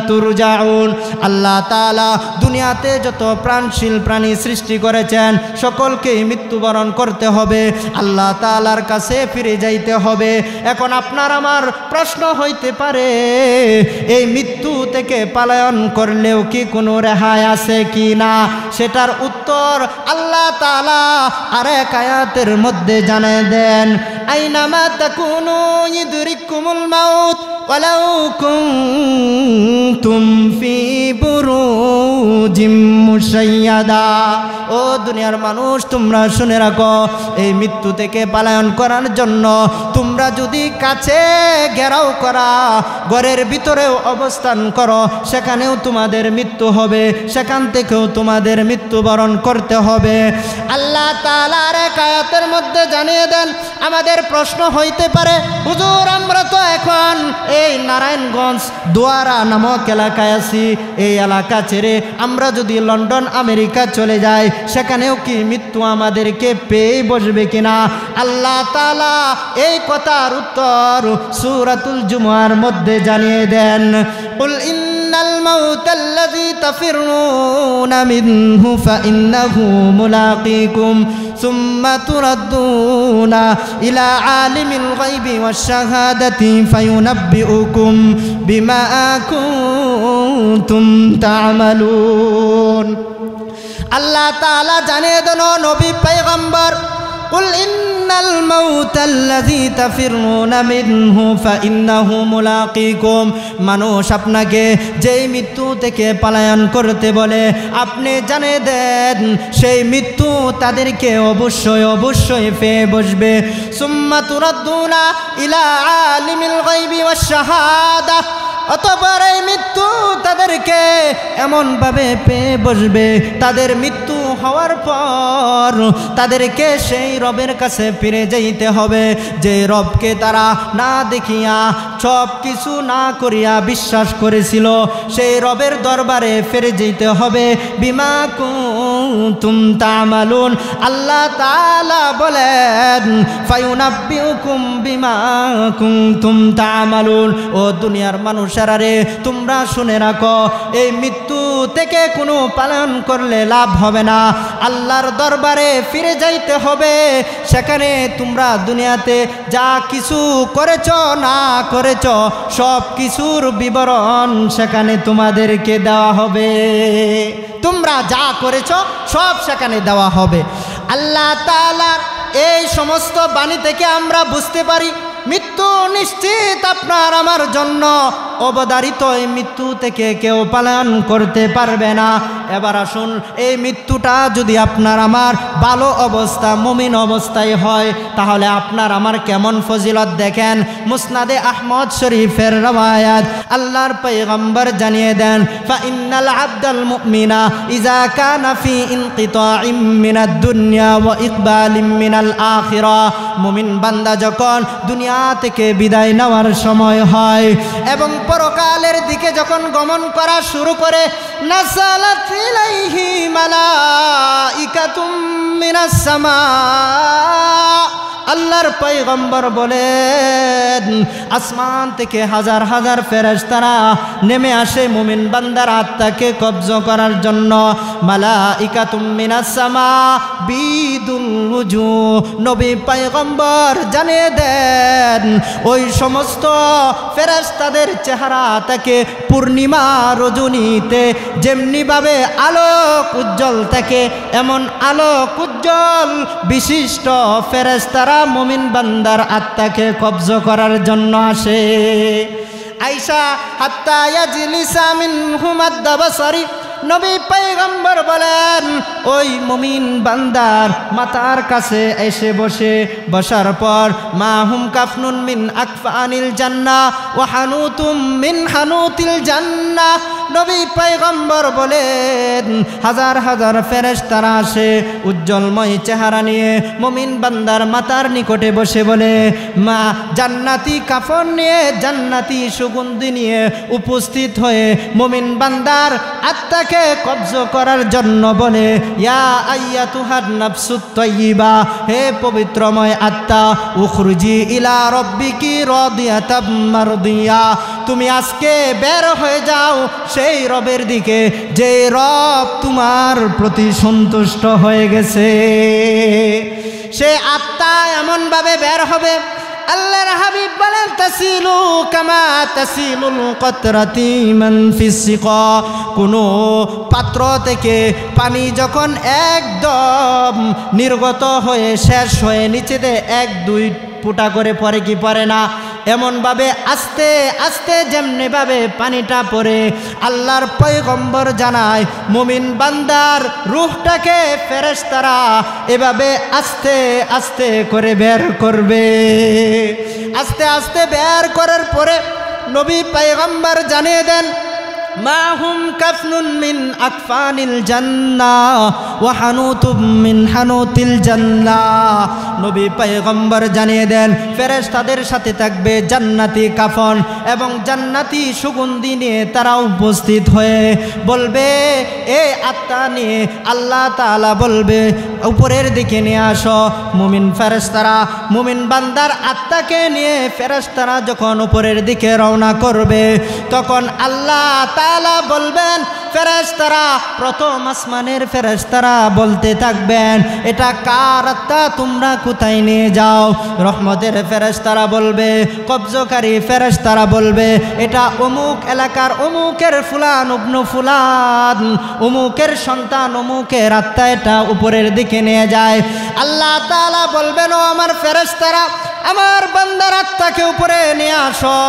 তুরজাউন। আল্লাহ তাআলা দুনিয়াতে যত প্রাণশীল প্রাণী সৃষ্টি করেছেন সকলকেই মৃত্যুবরণ করতে হবে, আল্লাহ তাআলার কাছে ফিরে যাইতে হবে। এখন আপনার আমার প্রশ্ন হইতে পারে, এই মৃত্যু থেকে পলায়ন করলেও কি কোনো রেহাই আছে কি না? সেটার উত্তর আল্লাহ তাআলা আরেক আয়াতের মধ্যে জানিয়ে দেন, আইনামা তাকুনু ইদরিকুমুল মাউত ওয়ালাউ কুনতুম ফি বুরুজিম মুশাইয়াদা। ও দুনিয়ার মানুষ তোমরা শুনে রাখো, এই মৃত্যু থেকে পলায়ন করার জন্য তোমরা যদি কাছে ঘেরাও করা ঘরের ভিতরেও অবস্থান করো, সেখানেও তোমাদের মৃত্যু হবে, সেখান থেকেও তোমাদের মৃত্যুবরণ করতে হবে। আল্লাহ তাআলার এক আয়াতের মধ্যে জানিয়ে দেন, আমাদের প্রশ্ন হইতে পারে, হুজুর আমরা তো এখন এই নারায়ণগঞ্জ দোয়ারা নামক এলাকায় আছি, এই এলাকা ছেড়ে আমরা যদি লন্ডন আমেরিকা চলে যাই সেখানেও কি মৃত্যু আমাদেরকে পেয়ে বসবে কিনা? আল্লাহ তাআলা এই কথার উত্তর সূরাতুল জুমআর মধ্যে জানিয়ে দেন, কুল ইন্নাল মাউতাল্লাযী তাফিরুনা মিনহু ফাইন্নাহু মুলাকীকুম সুম্মা তুরাদ্দুনা ইলা আলিমিল গায়বি ওয়াশ শাহাদাতি ফায়ুনাব্বিউকুম বিমা কুনতুম তা'মালুন। আল্লাহ তাআলা জানিয়ে দেন, নবী পয়গম্বর, কুল ইন্নাল মাউতাল্লাযী তাফিরুনা মিনহু ফাইন্নাহু মুলাকীকুম। মানুষ আপনাকে যেই মৃত্যু থেকে পলায়ন করতে বলে আপনি জানিয়ে দেন, সেই মৃত্যু তাদেরকে অবশ্যই অবশ্যই পেয়ে বসবে। সুম্মা তুরাদ্দুনা ইলা আলিমিল গায়বি ওয়াশ শাহাদা, অতঃপর এই মৃত্যু তাদেরকে এমনভাবে পেয়ে বসবে, তাদের মৃত্যু হওয়ার পর তাদেরকে সেই রবের কাছে ফিরে যাইতে হবে, যে রবকে তারা না দেখিয়া সব কিছু না করিয়া বিশ্বাস করেছিল, সেই রবের দরবারে ফিরে যেতে হবে। বিমা কুনতুম তা'মালুন। আল্লাহ তাআলা বলেন, ফায়ুনাব্বিউকুম বিমা কুনতুম তা'মালুন। ও দুনিয়ার মানুষ রে, তোমরা শুনে রাখো, এই মৃত্যু থেকে কোনো পালন করলে লাভ হবে না, আল্লাহর দরবারে ফিরে যাইতে হবে। সেখানে তোমরা দুনিয়াতে যা কিছু করেছ না করেছ সব কিছুর বিবরণ সেখানে তোমাদেরকে দেওয়া হবে। তোমরা যা করেছ সব সেখানে দেওয়া হবে। আল্লাহ তাআলার এই সমস্ত বাণী থেকে আমরা বুঝতে পারি মৃত্যু নিশ্চিত আপনার আমার জন্য অবধারিত। এই মৃত্যু থেকে কেউ পলায়ন করতে পারবে না। এবার আসুন, এই মৃত্যুটা যদি আপনার আমার ভালো অবস্থা মুমিন অবস্থায় হয় তাহলে আপনার আমার কেমন ফজিলত দেখেন। মুসনাদে আহমদ শরীফের রওয়ায়াত, আল্লাহর পয়গম্বর জানিয়ে দেন, ফাইন্নাল আবদাল মুমিনা ইযা কানা ফি ইনকিতাইম মিনাদ দুনিয়া ওয়া ইকবালিম মিনাল আখিরা। মুমিন বান্দা যখন দুনিয়া থেকে বিদায় নেওয়ার সময় হয় এবং পরকালের দিকে যখন গমন করা শুরু করে, নাযালাত ইলাইহি মালাইকাতুম মিনাস সামা, আল্লাহর পয়গম্বর বলেন আসমান থেকে হাজার হাজার ফেরেশতারা নেমে আসে মুমিন বান্দার আত্মাকে কবজ করার জন্য। মালাইকাতুম মিনাস সামা বিদুল ওয়ুজুহ, নবী পয়গম্বর জানিয়ে দেন ওই সমস্ত ফেরেশতাদের চেহারা থাকে পূর্ণিমা রজনীতে যেমনিভাবে আলোক উজ্জ্বল থাকে, এমন আলোক উজ্জ্বল বিশিষ্ট ফেরেশতারা মুমিন বান্দার আত্মাকে কবজ করার জন্য আসে। আয়েশা হাত্তা ইয়াজলিসা মিনহুম আদ-দাবসারি, নবী পয়গম্বর বলেন ওই মুমিন বান্দার মাথার কাছে এসে বসার পর মাহুম কাফনুন মিন আকফানিল জান্নাহ ওয়া হানুতুম মিন হানুতিল জান্নাহ, নবী পয়গম্বর বলেন হাজার হাজার ফেরেশতারা আসে উজ্জ্বলময় চেহারা নিয়ে মুমিন বান্দার মাথার নিকটে বসে বলে মা জান্নাতি কাফন নিয়ে জান্নাতি সুগন্ধি নিয়ে উপস্থিত হয়ে মুমিন বান্দার আত্মাকে কবজ করার জন্য বলে ইয়া আইয়াতুহান নাফসুত তাইয়্যিবা, হে পবিত্রময় আত্মা উখরুজি ইলা রাব্বিকি রাদিয়াতাম মারদিয়া, তুমি আজকে বের হয়ে যাও সেই রবের দিকে যে রব তোমার প্রতি সন্তুষ্ট হয়ে গেছে। সে আত্মা এমনভাবে বের হবে, আল্লাহর হাবিব বলেন তাসিলু কামা তাসিলুল কতরাতি মান ফিস সিকা, কোনো পাত্র থেকে পানি যখন একদম নির্গত হয়ে শেষ হয়ে নিচেতে এক দুই ফুটা করে পড়ে কি পড়ে না, এমনভাবে আস্তে আস্তে যেমনিভাবে পানিটা পড়ে আল্লাহর পয়গম্বর জানায় মুমিন বান্দার রূহটাকে ফেরেশতারা এভাবে আস্তে আস্তে করে বের করবে। আস্তে আস্তে বের করার পরে নবী পয়গম্বর জানিয়ে দেন মাহুম কাফনুন মিন আকফানিল জান্নাহ ওয়া হানুতুম মিন হানুতিল জান্নাহ, নবী পয়গম্বর জানিয়ে দেন ফেরেশতাদের সাথে থাকবে জান্নাতি কাফন এবং জান্নাতি সুগন্ধি নিয়ে তারা উপস্থিত হয়ে বলবে এ আত্মা নিয়ে আল্লাহ তাআলা বলবে উপরের দিকে নিয়ে আসো। মুমিন ফেরেশতারা মুমিন বান্দার আত্মাকে নিয়ে ফেরেশতারা যখন উপরের দিকে রওনা করবে তখন আল্লাহ তাআলা বলবেন ফেরেশতারা প্রথম আসমানের ফেরেশতারা বলতে থাকবেন এটা কার আত্মা, তোমরা কোথায় নিয়ে যাও। রহমতের ফেরেশতারা বলবে, কবজকারী ফেরেশতারা বলবে এটা অমুক এলাকার অমুকের ফুলান ইবনে ফুলান, অমুকের সন্তান অমুকের আত্মা, এটা উপরের দিকে নিয়ে যায়। আল্লাহ তাআলা বলবেন ও আমার ফেরেশতারা আমার বান্দার আত্মাকে উপরে নিয়ে আসো,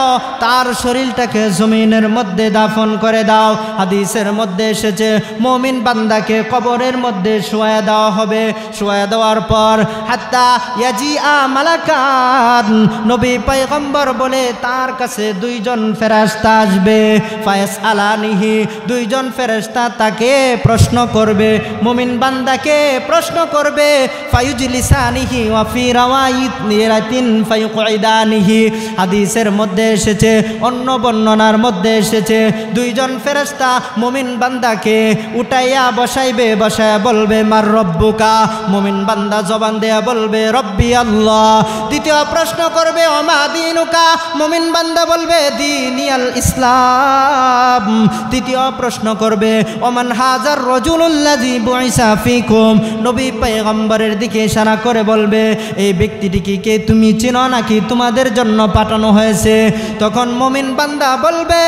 তার শরীরটাকে জমিনের মধ্যে দাফন করে দাও। হাদিসের মধ্যে এসেছে মুমিন বান্দাকে কবরের মধ্যে শোয়া দেওয়া হবে। শোয়া দেওয়ার পর হাত্তা ইয়াজিআ মালাকান, নবী পয়গম্বর বলে তার কাছে দুইজন ফেরেশতা আসবে। ফায়াস আলানিহি, দুইজন ফেরেশতা তাকে প্রশ্ন করবে, মুমিন বান্দাকে প্রশ্ন করবে। ফায়ুজলিসানিহি ওয়া ফি রাওয়ায়াতিন ফায়ুকঈদানিহি, হাদিসের মধ্যে এসেছে অন্য বর্ণনার মধ্যে এসেছে দুইজন ফেরেশতা মুমিন বান্দাকে উঠাইয়া বসাইবে, বসায়া বলবে মার রব্বুকা, মুমিন বান্দা জবান দেয়া বলবে রব্বি আল্লাহ। দ্বিতীয় প্রশ্ন করবে ওমা দীনুকা, মুমিন বান্দা বলবে দীনিয়াল ইসলাম। তৃতীয় প্রশ্ন করবে ওমান হাজার রাজুলুল্লাযী বুইসা ফীকুম, নবী পয়গম্বরের দিকে ইশারা করে বলবে এই ব্যক্তিটিকে কে তুমি চিনো নাকি তোমাদের জন্য পাঠানো হয়েছে। তখন মুমিন বান্দা বলবে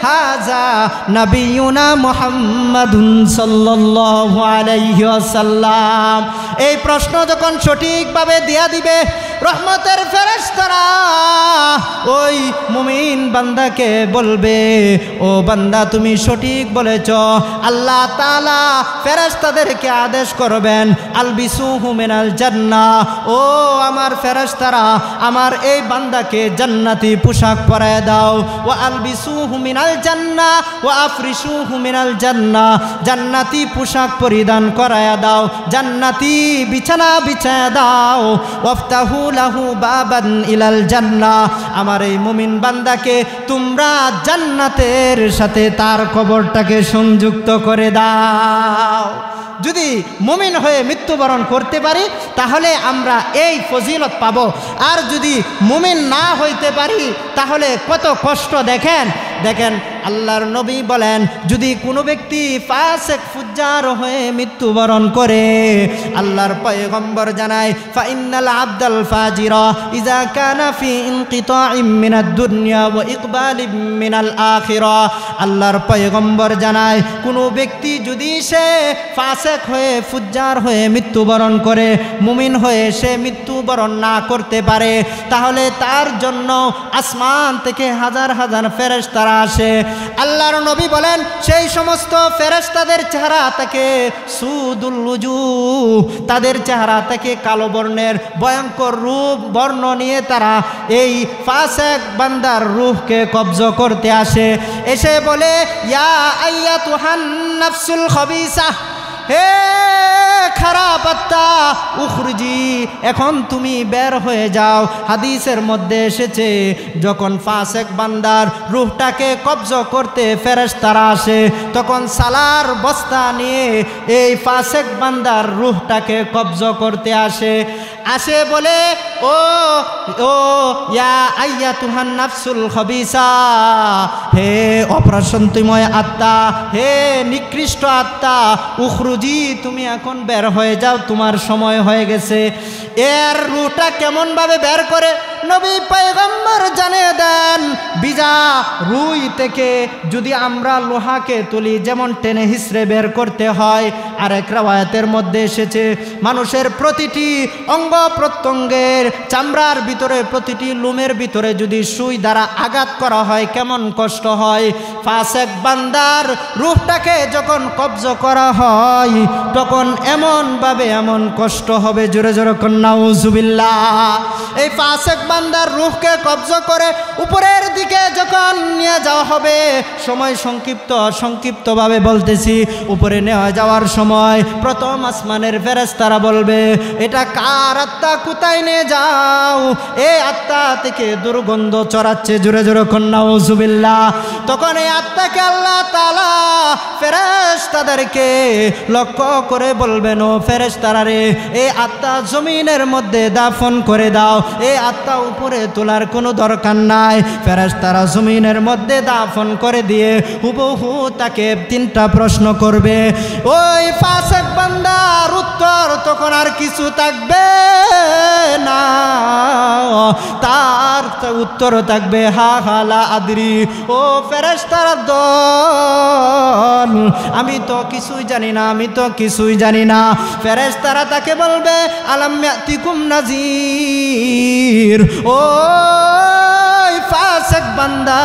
হাজা নবিয়ুনা মুহাম্মাদুন সাল্লাল্লাহু আলাইহি ওয়াসাল্লাম। এই প্রশ্ন যখন সঠিকভাবে দিয়া দিবে রহমতের ফেরেশতারা ওই মুমিন বান্দাকে বলবে ও বান্দা তুমি সঠিক বলেছ। আল্লাহ তাআলা ফেরেশতাদেরকে আদেশ করবেন আলবিসুহু মিনাল জান্নাহ, ও আমার ফেরেশতারা আমার এই বান্দাকে জান্নাতি পোশাক পরায় দাও। ওয়া আলবিসুহু মিনাল জান্নাহ ওয়া আফরিসুহু মিনাল জান্নাহ, জান্নাতি পোশাক পরিধান করায়া দাও, জান্নাতি বিছানা বিছায়া দাও। ওয়াফতাহু লাহু বাবান ইলাল জান্নাহ, আমার এই মুমিন বান্দাকে তোমরা জান্নাতের সাথে তার কবরটাকে সংযুক্ত করে দাও। যদি মুমিন হয়ে মৃত্যুবরণ করতে পারি তাহলে আমরা এই ফজিলত পাব। আর যদি মুমিন না হইতে পারি তাহলে কত কষ্ট দেখেন। আল্লাহর নবী বলেন, যদি কোনো ব্যক্তি ফাসিক ফুজ্জার হয়ে মৃত্যুবরণ করে, আল্লাহর পয়গম্বর জানায়, ফা ইন্নাল আবদাল ফাজিরা ইযা কানা ফি ইনকিতাইম মিনাদ দুনিয়া ওয়া ইকবালিম মিনাল আখিরা। আল্লাহর পয়গম্বর জানায়, কোনো ব্যক্তি যদি সে ফাসিক হয়ে ফুজ্জার হয়ে মৃত্যুবরণ করে, মুমিন হয়ে সে মৃত্যুবরণ না করতে পারে, তাহলে তার জন্য আসমান থেকে হাজার হাজার ফেরেশতারা আসে। আল্লাহর নবী বলেন, সেই সমস্ত ফেরেশতাদের চেহারা থেকে সুদুল উজুহ, তাদের চেহারা থেকে কালো বর্ণের ভয়ঙ্কর রূপ বর্ণ নিয়ে তারা এই ফাসিক বান্দার রূহকে কবজ করতে আসে। এসে বলে, ইয়া আইয়াতুহান নাফসুল খাবিসা, হে খারাপ আত্মা, উখরুজি, এখন তুমি বের হয়ে যাও। হাদিসের মধ্যে এসেছে, যখন ফাসিক বান্দার রূহটাকে কবজ করতে ফেরেশতারা আসে, তখন সালার বস্তা নিয়ে এই ফাসিক বান্দার রূহটাকে কবজ করতে আসে বলে, ও ইয়া আইয়াতুহান নাফসুল খাবিসা, হে অপ্রশান্তিময় আত্মা, হে নিকৃষ্ট আত্মা, উখরুজি, তুমি এখন বের হয়ে যাও, তোমার সময় হয়ে গেছে। এর রূহটা কেমন ভাবে বের করে নবী পয়গম্বর জানিয়ে দেন, বিজা রুই থেকে যদি আমরা লোহাকে তুলি যেমন টেনে হিসড়ে বের করতে হয়, আর এক রাওয়ায়াতের মধ্যে এসেছে, মানুষের প্রতিটি অঙ্গ প্রত্যঙ্গের চামড়ার ভিতরে, প্রতিটি লোমের ভিতরে যদি সুই দ্বারা আঘাত করা হয় কেমন কষ্ট হয়। ফাসিক বান্দার রূহটাকে যখন কবজ করা হয় তখন এমন কষ্ট হবে, জোরে জোরে নাউজুবিল্লাহ। এই ফাসিক বান্দার রূহকে কবজ করে উপরের দিকে যখন নিয়ে যাওয়া হবে, সময় সংক্ষিপ্তভাবে বলতেছি, উপরে নেওয়া যাওয়ার সময় প্রথম আসমানের ফেরেশতারা বলবে, এটা কার আত্মা, কোথায় নিয়ে যাও? এই আত্মা থেকে দুর্গন্ধ ছড়াচ্ছে, জোরে জোরে নাউজুবিল্লাহ। তখন এই আত্মাকে আল্লাহ তাআলা ফেরেশতাদেরকে লক্ষ্য করে বলবেন, ও ফেরেশতারা রে, এই আত্মা জমিনের মধ্যে দাফন করে দাও, এই আত্মা উপরে তোলার কোনো দরকার নাই। ফেরেশতারা জমিনের মধ্যে দাফন করে দিয়ে হুবহু তাকে তিনটা প্রশ্ন করবে। ওই ফাসিক বান্দার উত্তর তখন আর কিছু থাকবে না, তার উত্তর থাকবে হা হালা আদরি। ও ফেরেশতার দল, আমি তো কিছুই জানি না, ফেরেশতারা তাকে বলবে, আলাম ইয়াতিকুম নাযীর, ও ফাসিক বান্দা,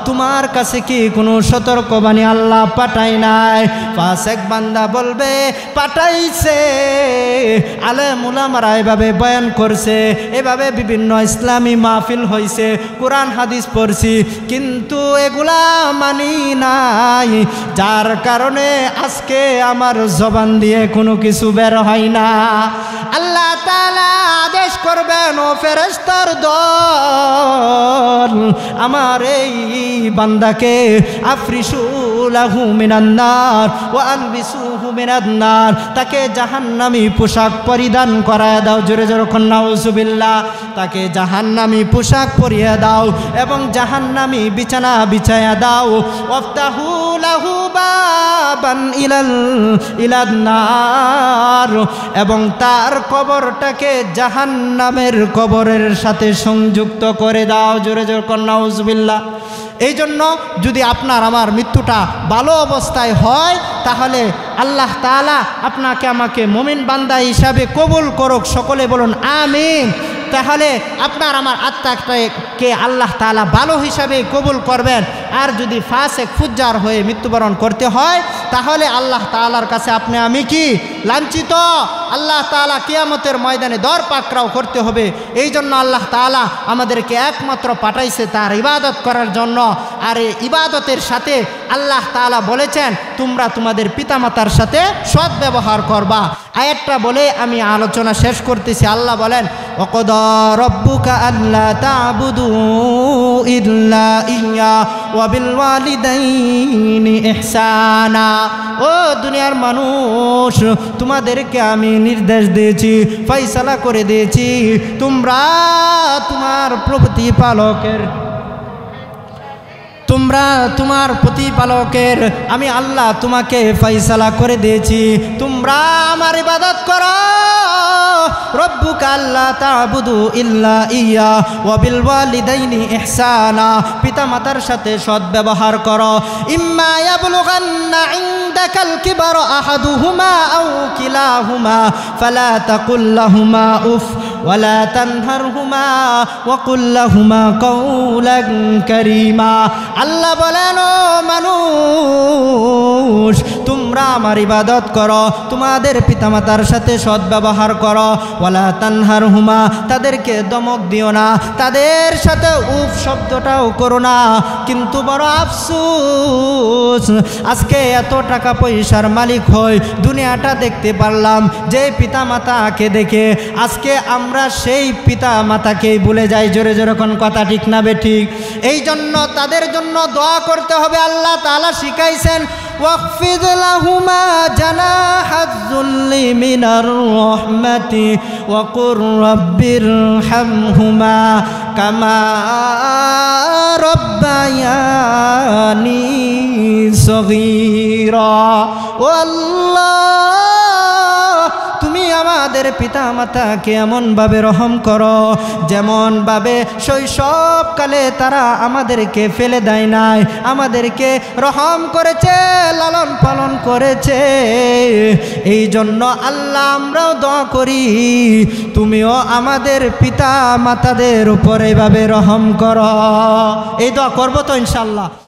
তোমার কাছে কি কোনো সতর্কবাণী আল্লাহ পাঠায় নাই? ফাসিক বান্দা বলবে, পাঠাইছে। আলেম উলামারা এভাবে বয়ান করছে, এভাবে বিভিন্ন ইসলামী মাহফিল হয়েছে, কোরআন হাদিস পড়ছি, কিন্তু এগুলা মানি নাই, যার কারণে আজকে আমার জবান দিয়ে কোনো কিছু বের হয় না। আল্লাহ তাআলা আদেশ করবেন, ও ফেরেশতার দল, আমার এই বান্দাকে আফরিশু লাহু মিনান নার ওয়া আলবিসুহু মিনান নার, তাকে জাহান্নামী পোশাক পরিধান করায় দাও, জোরে জোরে নাউজুবিল্লাহ। তাকে জাহান্নামী পোশাক পরিয়ে দাও এবং জাহান্নামী বিছানা বিছায়া দাও। ওয়াফতাহু লাহু বাবান ইলান নার, এবং তার কবরটাকে জাহান্নামের কবরের সাথে সংযুক্ত করে দাও, জোরে জোরে নাউজুবিল্লাহ। এই জন্য যদি আপনার আমার মৃত্যুটা ভালো অবস্থায় হয়, তাহলে আল্লাহ তাআলা আপনাকে আমাকে মুমিন বান্দা হিসাবে কবুল করুক, সকলে বলুন আমিন। তাহলে আপনার আমার আত্মাকে আল্লাহ তাআলা ভালো হিসাবে কবুল করবেন। আর যদি ফাসিক ফুজ্জার হয়ে মৃত্যুবরণ করতে হয়, তাহলে আল্লাহ তাআলার কাছে আপনি আমি কি লাঞ্ছিত, আল্লাহ তাআলা কিয়ামতের ময়দানে দর পাকড়াও করতে হবে। এই জন্য আল্লাহ তাআলা আমাদেরকে একমাত্র পাঠাইছে তার ইবাদত করার জন্য। আর এই ইবাদতের সাথে আল্লাহ তাআলা বলেছেন, তোমরা তোমাদের পিতামাতার সাথে সৎ ব্যবহার করবা। আয়াতটা বলে আমি আলোচনা শেষ করতেছি। আল্লাহ বলেন, ওয়াকাদা রাব্বুকা আল্লা তা'বুদু ইল্লা ইয়্যা ওয়া বিল ওয়ালিদাইনি ইহসানা। ও দুনিয়ার মানুষ, তোমাদেরকে আমি নির্দেশ দিয়েছি, ফয়সালা করে দিয়েছি, তোমরা তোমার প্রতিপালকের আমি আল্লাহ তোমাকে ফয়সালা করে দিয়েছি, তোমরা আমার ইবাদত করো। রব্বুকা আল্লা তা'বুদু ইল্লা ইয়্যা ওয়া বিল ওয়ালিদাইনি ইহসানা, পিতা মাতার সাথে সৎ ব্যবহার করো। ইম্মা ইয়াবলুগান্না ইনদাকাল কিবারা আহাদুহুমা আও কিলাহুমা ফালা তাকুল লাহুমা উফ ওয়ালা তানহারহুমা ওয়া কুল লাহুমা কাওলান কারীমা। আল্লাহ বলেন, ও মানুষ, তোমরা আমার ইবাদত করো, তোমাদের পিতামাতার সাথে সৎ ব্যবহার করো। ওয়ালা তানহারহুমা, তাদেরকে দমক দিও না, তাদের সাথে উফ শব্দটাও করো না। কিন্তু বড় আফসোস, আজকে এত টাকা পয়সার মালিক হই, দুনিয়াটা দেখতে পারলাম, যে পিতামাতাকে দেখে আজকে আমরা সেই পিতা মাতাকেই ভুলে যাই। জোরে জোরে কোন কথা ঠিক না বে ঠিক? এই জন্য তাদের জন্য দোয়া করতে হবে। আল্লাহ তাআলা শিখাইছেন, ওয়াকফিদ লাহুমা জানাহাজ যুল্লি মিনার রাহমাতি ওয়া কুর রাব্বিরহামহুমা কামা রাব্বায়ানি সগীরা। ও আল্লাহ, তুমি আমাদের পিতা মাতাকে এমনভাবে রহম করো, যেমনভাবে শৈশবকালে তারা আমাদেরকে ফেলে দেয় নাই, আমাদেরকে রহম করেছে, লালন পালন করেছে। এই জন্য আল্লাহ আমরাও দোয়া করি, তুমিও আমাদের পিতা মাতাদের উপর এইভাবে রহম করো। এই দোয়া করবো তো ইনশাআল্লাহ।